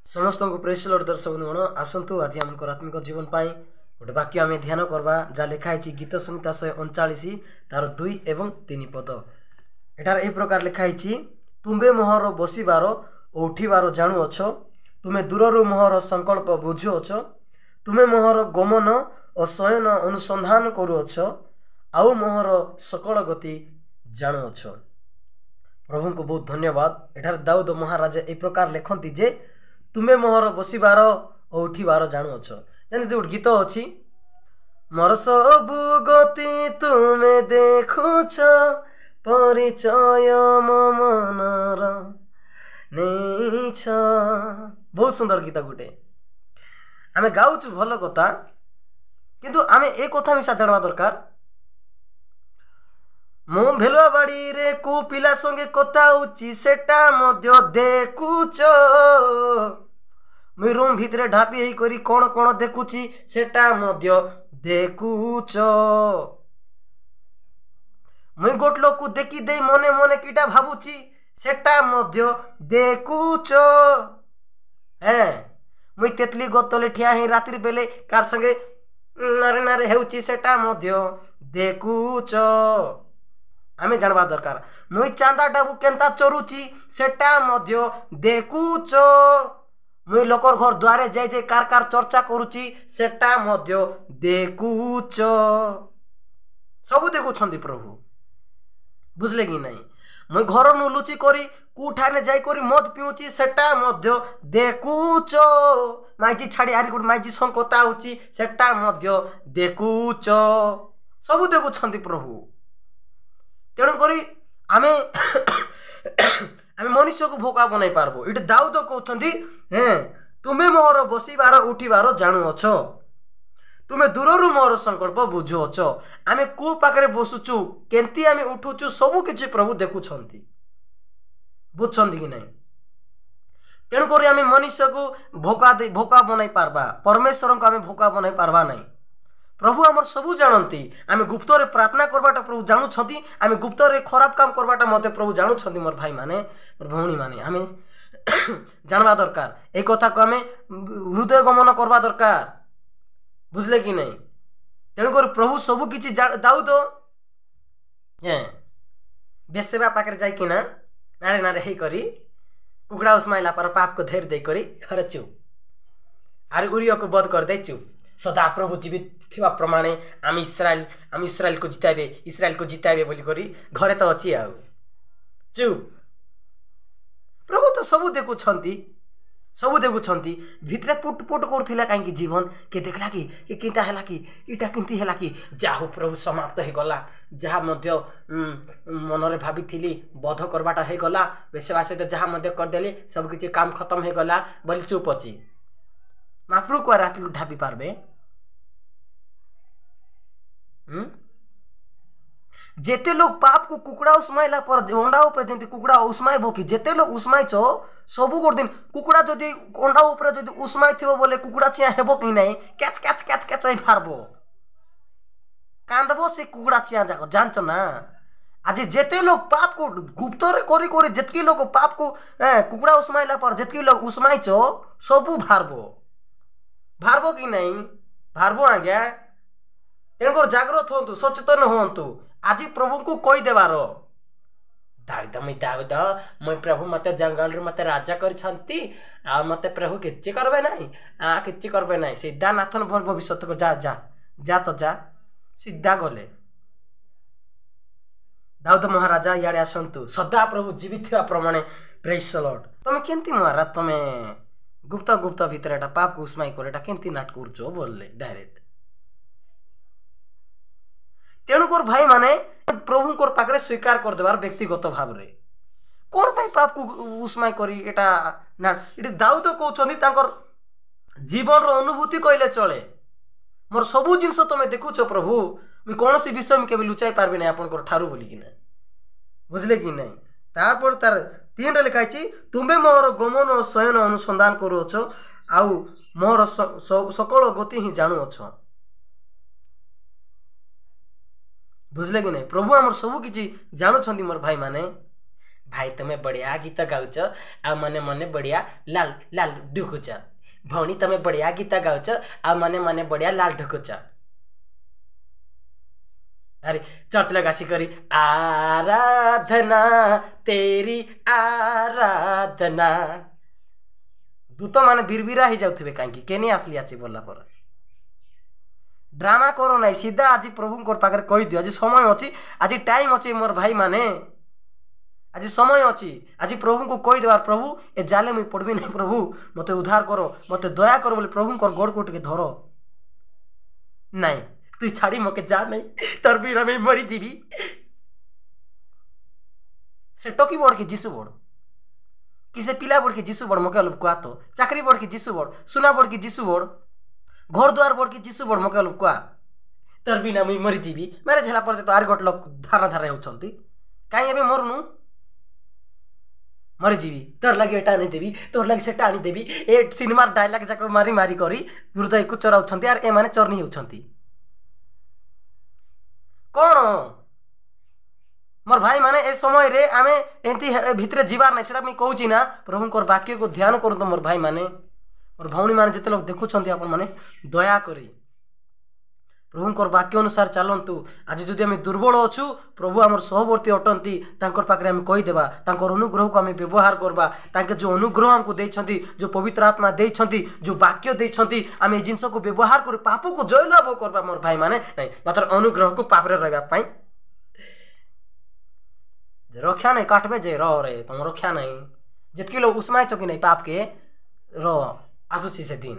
समस्त को press Lord दर्शक बंधुगण आसतु आज आम आत्मिक जीवन पाई गोटे वाक्य आम ध्यान करवा जहाँ लिखाई गीत संहिता 139 तार 2 एवं 3 पद एटार ए प्रकार लिखाई तुम्बे मोहर बसिबार उठिबार जाणुअछ तुम्हें दूररू मोहर संकल्प बुझुअछ तुम्हें मोहर गमन और शयन अनुसंधान करुअछ आउ मोहर सकल गति जाणुअछ। प्रभु को बहुत धन्यवाद। एठार दाऊद महाराज ए प्रकार लिखती जे तुम्हें मोहर बसिबार और उठिबार जाणुअछ। जन जो गीत अच्छी मोर सबु गति तुम्हें देखुछ परिचय मनर नेछ। बहुत सुंदर गीत गोटे आम गाउछु भल कथा किंतु आम ए कथा मिसा जानवा दरकार मु भेलुआ बाड़ी रे को पिला संगे कथा होची सेटा मध्य देखुछ मुई रूम भितरे ढापी हेई करी कोन कोन देखुची सेटा मध्य देखुछ मुई गोट लोक को देखी दे मने मने कीटा भाबुची सेटा मध्य देखुछ हैं मुई तेतली गतले ठिया हे रात्रि बेले कार संगे नारे नारे हेउची सेटा मध्य देखुछ। आमे जानवा दरकार मुई चांदा डाबू केंता चोरुची सेटा मध्य देखुछ मुई लोकर घर द्वारे जाय जाय कार कार चर्चा करूची सेटा मध्य देखुछ। सब देखुछंती प्रभु बुझले कि नहीं। मुई घर नु लुची करी कुठाने जाय करी मद पिउची सेटा मध्य देखुछ माइजी छाड़ी आरी गुड माइजी संग कथा होची सेटा मध्य देखुछ। सब देखुछंती प्रभु। तेणु करी आमे आमे मनुष्य को भोका बनाई पारबो। इटे दाऊद कहउछंती हैं तुमे मोहर बसिबार उठिबार जाणुअछ तुमे दूररू मोहर संकल्प बुझुअछ। आमे को पाखरे बसुचु केंती आमे उठुचु सब किछि प्रभु देखुछंती बुझछंती कि नहीं। तेणु करी आमे मनुष्य को भोका बनाई पारबा परमेश्वर को आमे भोका बनाई पारबा नहीं। प्रभु आमर सबू जानती आमे गुप्त रे प्रार्थना करबाटा प्रभु जानुछंती आमे गुप्त रे खराब काम करबाटा मते प्रभु जानुछंती। मोर भाई माने मोर भौणी माने आमे जानवा दरकार ए कथा को आमे हृदय गमन करबा दरकार बुझले कि नहीं। तेणु कर प्रभु सबू किछि दाऊद हैं बेसेबा पाकर जाय कि ना नारे नारे हे करी कुकड़ा उसमाइला पर पाप को धैर्य दे करी घर चुप आर उरिया को बध कर दे चुप सदा प्रभु जीवित थिबा प्रमाणे आम इस्राएल को जिताबे बोली करी घरे तो अच्छी आउ चुप। प्रभु तो सबू देखुछंती भितरे पुट पुट करथिला काहे जीवन के देखला कि किंता हैला कि इटा किंती हैला कि जाहु प्रभु समाप्त हे गला जहा मध्य मन रे भाबी थिली बध करबाटा हे गला बेसवा सहित जहा मध्य कर देली सब किछि काम खत्म हे गला बोली चुप अछि। महाप्रभु को राती को ढापी पारबे जेते लोग पाप को कुकड़ा उसमाइला पर अंडा ऊपर जेंति कुकड़ा उसमाइबो कि जेते लोग उसमाइचो सबु गोर दिन कुकड़ा जदि अंडा ऊपर जदि उसमाइ थिबो बोले कुकड़ा चिया हेबो कि नहीं कैच कैच कैच कैच आई फारबो कांदबो से कुकड़ा चिया जाको जानचो ना। आज जेते लोग पाप को गुप्त रे करी करी जेतकी लोग पाप को कुकड़ा उसमाइला पर जेतकी लोग उसमाइचो सबु भारबो कि नहीं भारबो आज्ञा। तेणुकर जागृत हूँ सचेतन हूँ आज प्रभु को कही देवार दाऊद मुई प्रभु मते जंगल रे मते राजा करछंती आ मते प्रभु किछि करबे नहीं किछि करबे नहीं सीधा नाथन भविष्य को जा जा जा तो जा सीधा गले। दाऊद महाराजा याडे आसंतु सदा प्रभु जीवित थिबा प्रमाणे प्रेज द लॉर्ड। तमे केंती महाराज तमे गुप्त गुप्त भितर एटा पाप को उसमाई करे एटा केंती नाट करछो बोलले डायरेक्ट। तेणुकर भाई माने प्रभु को पाखरे स्वीकार कर देवार व्यक्तिगत भाव रे कोन भाई पाप को उसमाई करी एटा ना इटी दाऊद कहउछंती तांकर जीवन रो अनुभूति कहले चले मोर सबु जिंस तमे देखुछो प्रभु मी कोनोसी विषय में केबे लुचाई पारबे नै आपन को ठारू बोली कि ना बुझले कि नहीं। तारपर तार 3 रे लिखाई छी तुमे मोर गमन और शयन अनुसंधान करूछ आउ मोर सकल गति ही जानुछ। बुझले कि नहीं प्रभु आमर सबू किछि जानुछंती मोर भाई माने भाई तुम बढ़िया गीत गाउच आ मने मने बढ़िया लाल लाल ढुकुच भौणी तुम बढ़िया गीत गाउच आ मने मने बढ़िया लाल ढुकुच अरे चर्च लगासी करी आराधना तेरी आराधना दूत माने बिरबिरा ही जाउथिबे कांकी केने आसली आछि बोला पर ड्रामा करो नहीं सीधा आज प्रभु को पाखरे कहि दियो आज समय अछि आज टाइम अछि मोर भाई माने आज समय अछि आज प्रभु को कहि देबार प्रभु ए जाले मुई पड़बी नहीं प्रभु मते उद्धार करो मते दया करो बोले प्रभु को गोड़ को टिके धरो नहीं तू छाड़ी मके जा नहीं तोर बीरा में मरी जीवी से टोकी बोड़ के जीसु बोड़ किसे पिला बोड़ के जीसु बोड़ मके लोग कुआ तो चाकरी बोड़ के जीसु बोड़ सुना बोड़ के जीसु बोड़ घर द्वार बोड़ के जीसु बोड़ मके लोग कुआ तोर बिना मुई मरी जीवी मेरे झेला पर तो आर गोट लोग धारा धारा होचंती काई एबे मरनु मरी जीवी तोर लगे एटा आनी देवी तोर लगे सेटा आनी देवी ए सिनेमा डायलॉग जाक मारी मारी करी हृदय को चराउछंती आर ए माने चरनी होचंती कौन मोर भाई माने ए समय रे आमे एंती भितरे जीवार नै सेटा मैं कहूची ना प्रभु को वाक्य को ध्यान करू तो मोर भाई माने मोर भौणी माने जते लोग देखुछंती आपन माने दया करी प्रभु को वाक्य अनुसार चलंतु आज जदि आम दुर्बल अच्छु प्रभु आमर सहवर्ती अटंती तांकर पाखरे आम कही देबा तांकर अनुग्रह को आम व्यवहार करबा तांके जो अनुग्रह हमको देछंती जो पवित्र आत्मा देछंती जो वाक्य देछंती आम ए जिंस को व्यवहार कर पाप को जयलाभ करबा मोर भाई माने नहीं मात्र अनुग्रह को पाप रे रहबा पई रक्षा नहीं काटबे जे रह रे तुम रक्षा नहीं जितकी लोग उसमाय चकी नहीं पाप के रह आसुची से दिन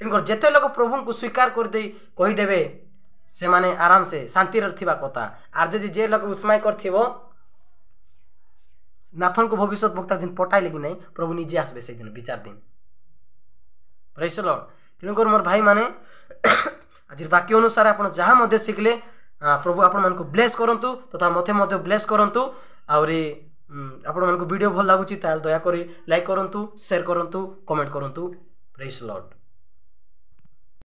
तेणुकर जेते लोग प्रभु को स्वीकार कर दे कहीदेवे से माने आराम से शांति रखा कथा आर जदि जे लोग उसमाय कर नाथन को भविष्य वक्ता दिन पटाइले लेकिन नहीं प्रभु निजे आसबे से दिन विचार दिन प्रेज लॉर्ड तेणुकर मोर भाई माने आज वाक्य अनुसार आप जहाँ मध्य शिखले प्रभु आपण मन को ब्लेस करंतु तथा मते मध्य ब्लेस करंतु आउरी आपण मन को वीडियो भल लागुची ताल दया करी लाइक करंतु शेयर करंतु कमेंट करंतु प्रेज लॉर्ड।